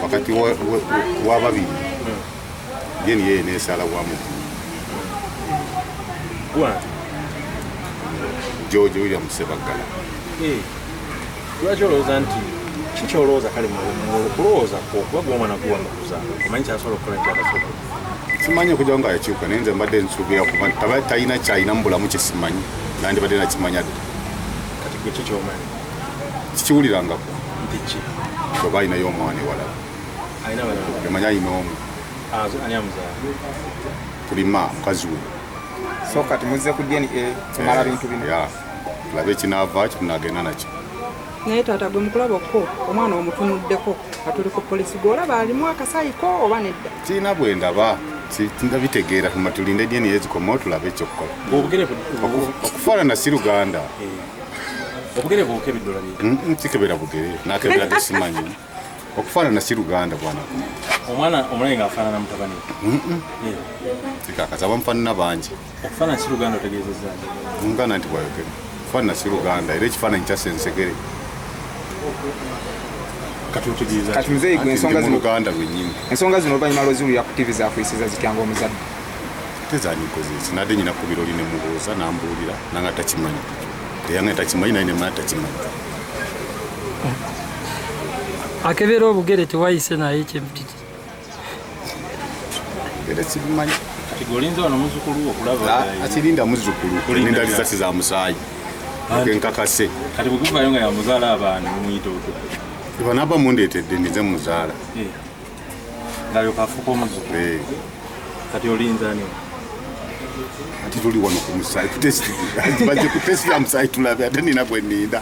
wakati wa babiri yeni yeye nesala wamu George William Sebagala lwaki nti kiki olowooza kale kulowooza okuba gwomwana guwamba kuzaala omanyi kyasobola okukola nkyakasobola simanyi okujja nga yakyuka naye nze mbadde nsuubira kuba taba talina kyalina mu bulamu kyesimanyi nandibadde nakimanya dde kati gwe kikyomanyi kikiwulirangako nti ki oba alinayo omwana ewala alina balala emanyi alina omu ani amuzaala kulima mukazi we so kati muzze ku DNA kumala bintu bino tulabe ekinaava kitunagenda nakyo naye taata gwe mukulabako omwana omutunuddeko atuli ku polisi gwolaba alimu akasayiko oba nedda kiina bwe ndaba ndabitegeera tuma tulinde DNA ezikomawo tulabe ekyokukola okufaanana si Luganda obugere bwokebeddola kikebera bugere nakebera tesimanyi okufaanana si Luganda bwana omwana omulayi ng'afaanana mutabani kikakaza bamufaanana bangi okufaanana si Luganda otegeezezza Luganda nti bwayogera okufaanana si Luganda era ekifaananyi kyasensegere kati muzeeyi gwe Luganda lwennyini ensonga zino oluvannyuma lw'oziwulira ku TV zaakuyisiza zitya ng'omuzadde tezanyikoze sinadde nyina ku biroli ne mubuuza nambuulira nanga takimanyi eyanga takimanyi naye nemana takimanyi akebera obugere tewayise naye kyempititi era sibimanyi kati gwolinza wano muzzukulu okulaba akirinda muzzukulu ninda lisasi za musaayi enkakase kati bwekuvayo nga yamuzaala abaana mumuyita otyo banaba mundeetedde ndize muzaala ngaalyoka afuuka omuzzukulu kati olinza ani ati tuli wano ku musaayi kutesiti bajje kutesiti ya musaayi tulabe ate nina gwe nninda